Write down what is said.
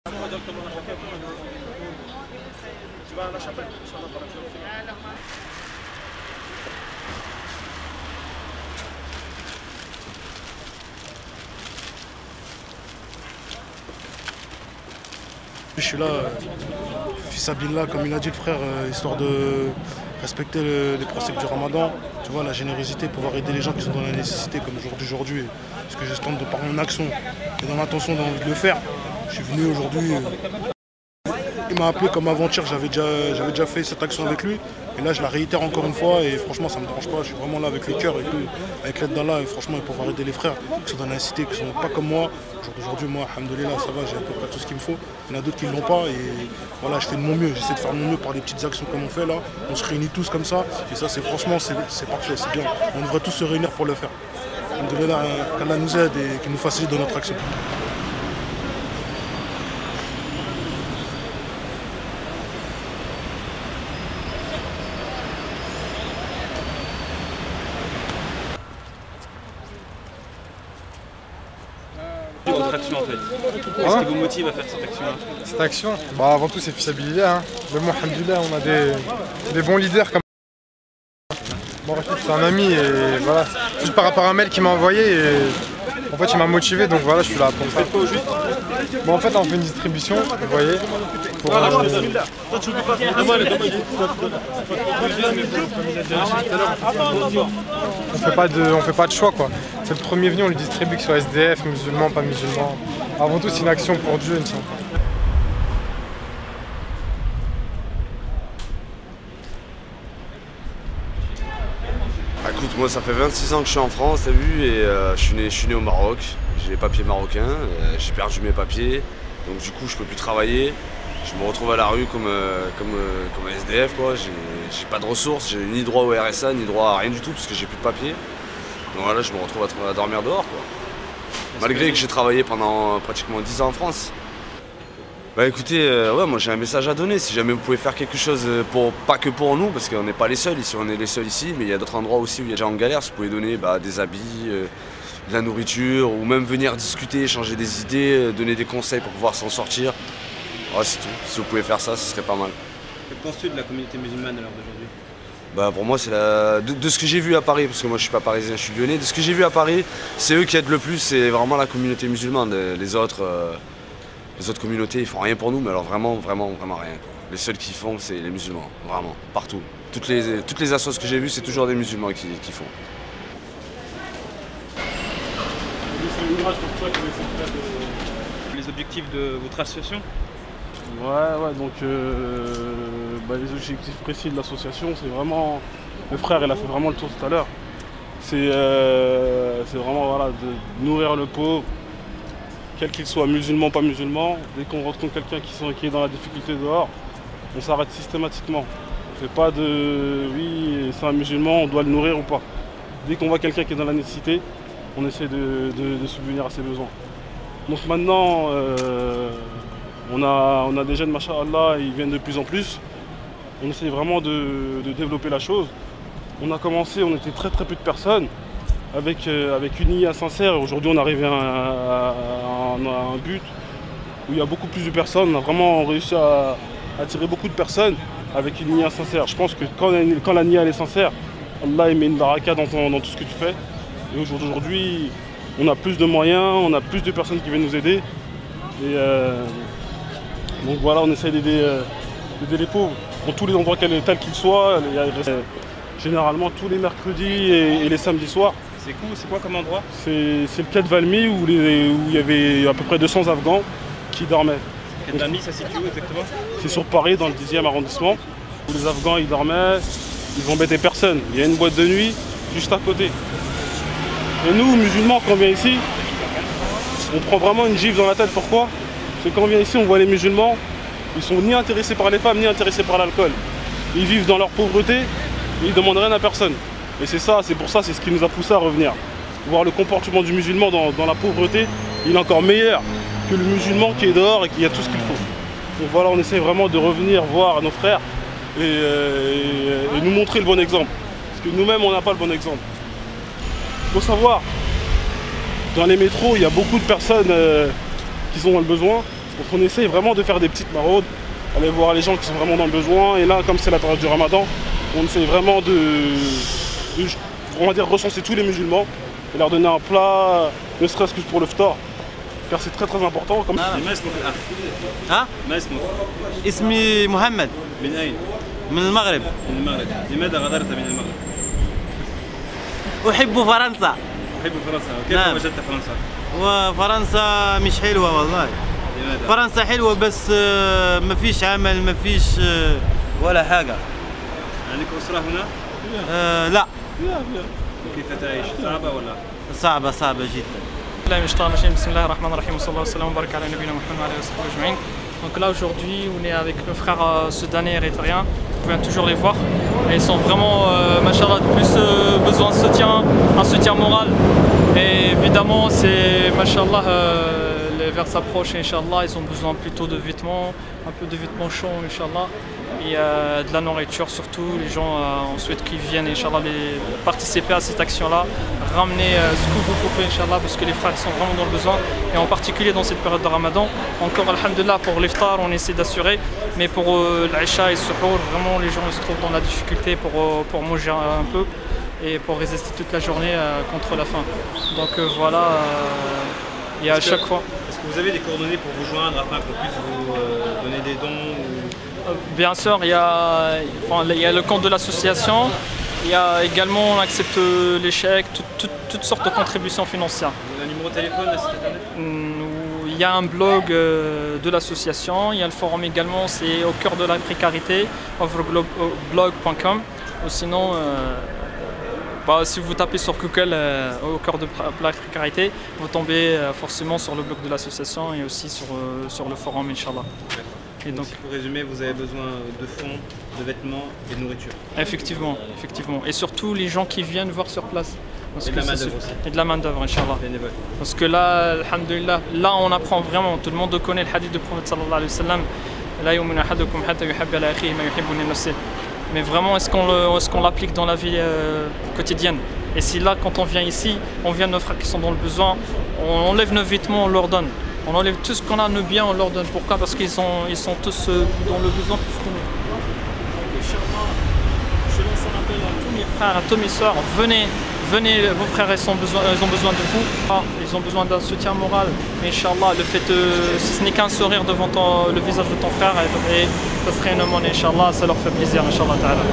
Tu vas à la chapelle, Inch'Allah, par exemple. Je suis là, fils Abillah, comme il a dit le frère, histoire de respecter les principes du Ramadan. Tu vois, la générosité, pouvoir aider les gens qui sont dans la nécessité, comme aujourd'hui. Parce que je tente de par mon action et dans l'intention d'envie de le faire. Je suis venu aujourd'hui. Il m'a appelé comme avant-hier, j'avais déjà fait cette action avec lui. Et là, je la réitère encore une fois. Et franchement, ça ne me dérange pas. Je suis vraiment là avec le cœur et tout, avec l'aide d'Allah. Et franchement, pouvoir aider les frères qui sont dans la cité, qui ne sont pas comme moi. Aujourd'hui, moi, alhamdoulilah, ça va, j'ai à peu près tout ce qu'il me faut. Il y en a d'autres qui ne l'ont pas. Et voilà, je fais de mon mieux. J'essaie de faire de mon mieux par les petites actions comme on fait là. On se réunit tous comme ça. Et ça, franchement, c'est parfait, c'est bien. On devrait tous se réunir pour le faire. Alhamdoulilah, qu'Allah nous aide et qu'il nous facilite dans notre action. Votre action en fait. Qu'est-ce qui vous motive à faire cette action-là? Cette action, avant tout c'est Fissabilillah, hein. Mais bon, alhamdoulilah, on a des bons leaders comme bon, c'est un ami et voilà, juste par rapport à un mail qu'il m'a envoyé et en fait il m'a motivé donc voilà, je suis là pour ça. Vous faites quoi au juste? Bon, en fait on fait une distribution, vous voyez, pour on fait pas de choix quoi. C'est le premier venu, on lui distribue que soit SDF, musulman, pas musulman. Avant tout c'est une action pour Dieu, une fois. Écoute, moi ça fait 26 ans que je suis en France, t'as vu, et je suis né au Maroc, j'ai les papiers marocains, j'ai perdu mes papiers, donc du coup je peux plus travailler, je me retrouve à la rue comme SDF quoi, j'ai pas de ressources, j'ai ni droit au RSA, ni droit à rien du tout parce que j'ai plus de papiers, donc voilà, je me retrouve à dormir dehors quoi, malgré que j'ai travaillé pendant pratiquement 10 ans en France. Bah écoutez, ouais, moi j'ai un message à donner, si jamais vous pouvez faire quelque chose, pas que pour nous, parce qu'on n'est pas les seuls ici, on est les seuls ici, mais il y a d'autres endroits aussi où il y a des gens en galère, si vous pouvez donner des habits, de la nourriture, ou même venir discuter, échanger des idées, donner des conseils pour pouvoir s'en sortir. Ouais, c'est tout, si vous pouvez faire ça, ce serait pas mal. Que penses-tu de la communauté musulmane à l'heure d'aujourd'hui? Bah pour moi c'est de ce que j'ai vu à Paris, parce que moi je suis pas parisien, je suis lyonnais, de ce que j'ai vu à Paris, c'est eux qui aident le plus, c'est vraiment la communauté musulmane, les autres communautés ils font rien pour nous, mais alors vraiment rien. Les seuls qui font c'est les musulmans, vraiment, partout. Toutes les assos que j'ai vues c'est toujours des musulmans qui font. Les objectifs de votre association? Ouais, donc les objectifs précis de l'association, c'est vraiment, le frère il a fait vraiment le tour tout à l'heure. C'est vraiment voilà, de nourrir le pauvre, quel qu'il soit, musulman, pas musulman. Dès qu'on rencontre quelqu'un qui est dans la difficulté dehors, on s'arrête systématiquement. On ne fait pas de oui, c'est un musulman, on doit le nourrir ou pas. Dès qu'on voit quelqu'un qui est dans la nécessité, on essaie de subvenir à ses besoins. Donc maintenant, on a des jeunes, masha'Allah, ils viennent de plus en plus. On essaie vraiment de développer la chose. On a commencé, on était très peu de personnes, avec une IA sincère. Aujourd'hui, on est arrivé à un but où il y a beaucoup plus de personnes. On a vraiment réussi à attirer beaucoup de personnes avec une IA sincère. Je pense que quand la IA elle est sincère, Allah il met une baraka dans tout ce que tu fais. Et aujourd'hui, on a plus de moyens, on a plus de personnes qui viennent nous aider. Et donc voilà, on essaie d'aider les pauvres dans tous les endroits tels qu'ils soient. Généralement tous les mercredis et les samedis soirs. C'est quoi comme endroit? C'est le quai de Valmy où il y avait à peu près 200 Afghans qui dormaient. Le quai de Valmy, ça situe où exactement? C'est sur Paris, dans le 10e arrondissement, où les Afghans ils dormaient, ils embêtaient personne. Il y a une boîte de nuit juste à côté. Et nous, musulmans, quand on vient ici, on prend vraiment une gifle dans la tête. Pourquoi? Parce que quand on vient ici, on voit les musulmans, ils sont ni intéressés par les femmes, ni intéressés par l'alcool. Ils vivent dans leur pauvreté et ils ne demandent rien à personne. Et c'est pour ça, c'est ce qui nous a poussé à revenir. Voir le comportement du musulman dans la pauvreté, il est encore meilleur que le musulman qui est dehors et qui a tout ce qu'il faut. Donc voilà, on essaie vraiment de revenir voir nos frères et nous montrer le bon exemple. Parce que nous-mêmes, on n'a pas le bon exemple. Il faut savoir, dans les métros, il y a beaucoup de personnes qui sont dans le besoin. Donc on essaye vraiment de faire des petites maraudes, aller voir les gens qui sont vraiment dans le besoin. Et là, comme c'est la période du Ramadan, on essaye vraiment on va dire, recenser tous les musulmans et leur donner un plat, ne serait-ce que pour le ftar. Car c'est très très important. Comme... ما اسمك الأخ؟ ها؟ ما اسمك؟ اسمي محمد من أين؟ من المغرب. من المغرب. لماذا غادرت من المغرب؟ أحب فرنسا. أحب فرنسا. كيف نعم. وجدت فرنسا؟ وفرنسا مش حلوة والله. لماذا؟ فرنسا حلوة بس ما فيش عمل ما فيش ولا حاجة. عندك أسرة هنا؟ لا كيف تعيش؟ صعبة ولا؟ صعبة جدا. بسم الله الرحمن الرحيم وصلى الله وسلم وبارك على نبينا محمد وعلى اله وصحبه اجمعين. Donc là aujourd'hui on est avec nos frères soudanais et érythréens. On vient toujours les voir et ils sont vraiment machallah plus besoin de soutien, un soutien moral. Et évidemment c'est machallah les vers s'approchent inchallah, ils ont besoin plutôt de vêtements, un peu de vêtements chauds inchallah. Et de la nourriture surtout, les gens on souhaite qu'ils viennent inchallah participer à cette action-là, ramener ce que vous pouvez inchallah parce que les frères sont vraiment dans le besoin et en particulier dans cette période de Ramadan. Encore alhamdulillah pour l'iftar on essaie d'assurer, mais pour l'Aïcha et le suhour vraiment les gens se trouvent dans la difficulté pour manger un peu et pour résister toute la journée contre la faim. Donc voilà, il y a à chaque fois. Est-ce que vous avez des coordonnées pour vous joindre afin qu'on puisse vous donner des dons ou... Bien sûr, il y a le compte de l'association, il y a également, on accepte les chèques, toutes sortes de contributions financières. Vous avez un numéro de téléphone, un site internet? Il y a un blog de l'association, il y a le forum également, c'est au cœur de la précarité, overblog.com. Ou sinon, si vous tapez sur Google au cœur de la précarité, vous tombez forcément sur le blog de l'association et aussi sur le forum, Inch'Allah. Et donc, pour résumer, vous avez besoin de fonds, de vêtements et de nourriture. Effectivement, effectivement. Et surtout les gens qui viennent voir sur place. Et de la main-d'œuvre aussi. Et de la main-d'œuvre, Inch'Allah. Bénévole. Parce que là, alhamdulillah, là on apprend vraiment, tout le monde connaît le hadith du prophète sallallahu alayhi wa sallam. La yu'minu ahadukum hatta yuhibba li akhihi ma yuhibbu li nafsihi. Mais vraiment, est-ce qu'on l'applique dans la vie quotidienne? Et si là, quand on vient ici, on vient de nos frères qui sont dans le besoin, on enlève nos vêtements, on leur donne. On enlève tout ce qu'on a de bien, on leur donne. Pourquoi? Parce qu'ils sont tous dans le besoin plus que nous. Je lance un appel à tous mes frères, à tous mes soeurs. Venez, vos frères ils ont besoin de vous. Ils ont besoin d'un soutien moral. Mais Inch'Allah, le fait si ce n'est qu'un sourire devant le visage de ton frère, et ça serait une aumône, Inch'Allah, ça leur fait plaisir, Inch'Allah ta'ala.